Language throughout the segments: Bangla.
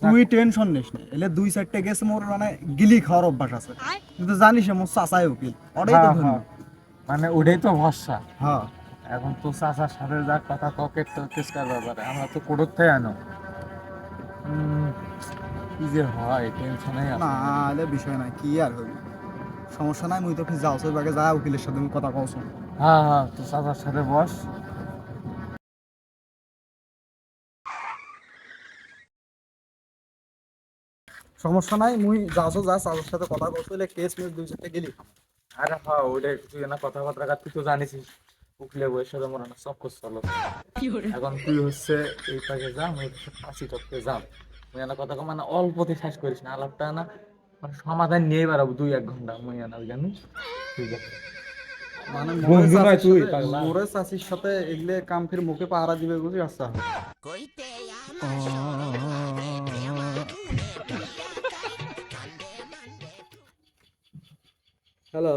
তুই টেনশন নিস না, এলে 2-4টে গেছে মোর মানে গিলি খাওয়ার অভ্যাস আছে। তুই তো জানিস মোর চাচাই উকিল, ওটাই তো হ্যাঁ ধন্য। হ্যাঁ, মানে ওটাই তো ভরসা। হ্যাঁ এখন তো চাচার সাথে যা কথা ককেট তো কেসটার ব্যাপারে আমরা তো কোর্ট থেকে আনো। কি যে হয় টেনশনেই না, আছে। এলে বিষয় নাই, কি আর হইব, সমস্যা নাই। মুই তো ফির যাও বাগে যা উকিলের সাথে মুই কথা কওছ। হ্যাঁ হ্যাঁ, তো চাচার সাথে বস। সমস্যা নাই, মুই যাও যা চাচার সাথে কথা কওছ, এলে কেস মিস 2-4টে গিলি। আরে হ্যাঁ, ওইটাই তুই না কথাবার্তা তুই তো জানিসই উকিলের বইয়ের সাথে মনে না সব কিছু চলো। এখন তুই হচ্ছে এই পাকে যা, আমি হচ্ছে ফাঁসি টপকে যাম। মুই এনা কথা কম, মানে অল্পতে শেষ করিস না আলাপটা না, মানে সমাধান নিয়ে বেড়াবো 2-1 ঘন্টা মুই এনা জানি। ঠিক আছে, মানে বন্ধু নয় তুই পাগলা। মোরে চাচির সাথে এগুলো কাম ফির মুখে পাহারা দিবে বুঝি আসছা। হ্যালো,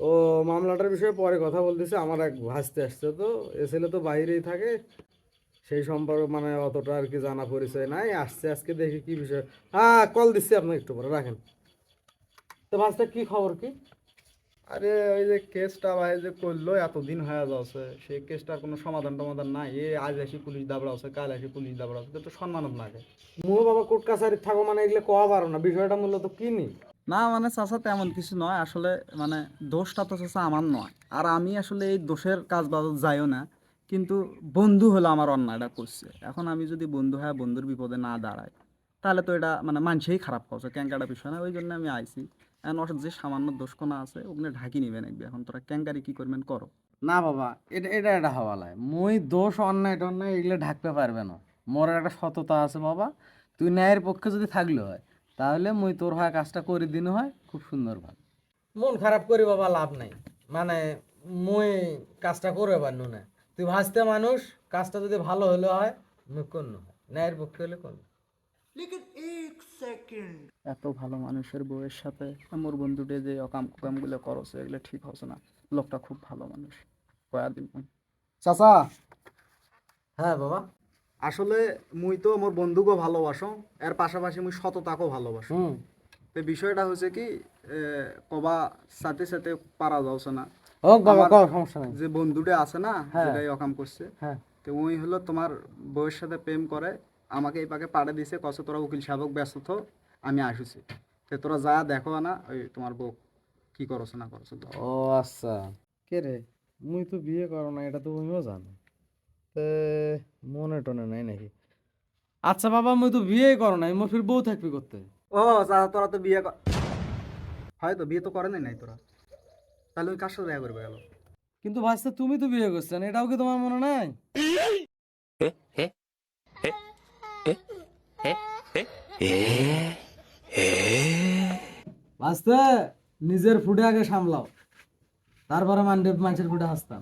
ও মামলাটার বিষয়ে পরে কথা বলতেছে। আমার এক ভাসতে আসছে, তো এ ছেলে তো বাইরেই থাকে, সেই সম্পর্কে মানে অতটা আর কি জানা পরিচয় নাই। আসছে আজকে, দেখি কি বিষয়। হ্যাঁ, কল দিচ্ছি আপনাকে, একটু পরে রাখেন। তো ভাসতে কি খবর কি? আরে ওই যে কেসটা ভাই যে করলো এতদিন হয়ে যাচ্ছে, সেই কেসটার কোনো সমাধান টমাধান নাই। এ আজ আসি পুলিশ দাবড়া আছে, কাল আসি পুলিশ দাবড়া আছে, তো সম্মানত লাগে। মোর বাবা কোর্ট কাছারি থাকো মানে এগুলো কওয়া পারো না, বিষয়টা মূলত কি নি? না মানে চাচা তেমন কিছু নয় আসলে, মানে দোষটা তো চাচা আমার নয়, আর আমি আসলে এই দোষের কাজ বাজত যাইও না। কিন্তু বন্ধু হলো আমার অন্যায়টা করছে, এখন আমি যদি বন্ধু হয় বন্ধুর বিপদে না দাঁড়াই, তাহলে তো এটা মানে মানুষই খারাপ করছে, ক্যাঙ্কাটা বিষয় না। ওই জন্য আমি আইছি। এখন ওর যে সামান্য দোষ কোনা আছে ওগুলো ঢাকি নিবে নাকবে, এখন তোরা ক্যাঙ্কারি কি করবেন করো। না বাবা, এটা এটা একটা হওয়ালায় মই দোষ অন্যায় টন্যায় এগুলো ঢাকতে পারবে না। মোর একটা সততা আছে বাবা। তুই ন্যায়ের পক্ষে যদি থাকলে হয়, তাহলে মই তোর হয় কাজটা করে দিন হয় খুব সুন্দর ভাবে। মন খারাপ করি বাবা লাভ নাই, মানে মই কাজটা করে পারনু না। তুই ভাসতে মানুষ, কাজটা যদি ভালো হলে হয় মুই করনু, ন্যায়ের পক্ষে হলে করনু। এত ভালো মানুষের বউয়ের সাথে আমার বন্ধুটে যে অকাম কুকামগুলো করছে এগুলো ঠিক হচ্ছে না। লোকটা খুব ভালো মানুষ, কয়া দিব। চাচা, হ্যাঁ বাবা। আসলে মুই তো মোর বন্ধুকে ভালোবাসো, এর পাশাপাশি মুই সততাকেও ভালোবাসো। হুম। তো বিষয়টা হচ্ছে কি, কবা সাথে সাথে পারা যাচ্ছে না। হোক বাবা, আমার কও, সমস্যা নাই। যে বন্ধুটা আছে না, হ্যাঁ। যেটাই অকাম করছে, হ্যাঁ। তো ওই হলো তোমার বউয়ের সাথে প্রেম করে, আমাকে এই পাকে পাড়ে দিছে, কছে তোরা উকিল সাহেবক ব্যস্ত থো, আমি আসুছি। তো তোরা যা দেখো না ওই তোমার বউ কি করছো না করছো তো। ও আচ্ছা। কে রে? মুই তো বিয়ে করো না, এটা তো তুমিও জানো। তে মনে টনে নাই নাকি? আচ্ছা বাবা, মুই তো বিয়ে করো নাই, মোর ফির বউ থাকবি করতে। ও চাচা, তোরা তো বিয়ে হয়তো বিয়ে তো করে নাই তোরা, তাহলে ওই কার সাথে দেখা করবে গেল। কিন্তু ভাসতে তুমি তো বিয়ে করছেন, এটাও কি তোমার মনে নাই? ভাসতে নিজের ফুটে আগে সামলাও, তারপরে মানুষের ফুটে হাসতাম।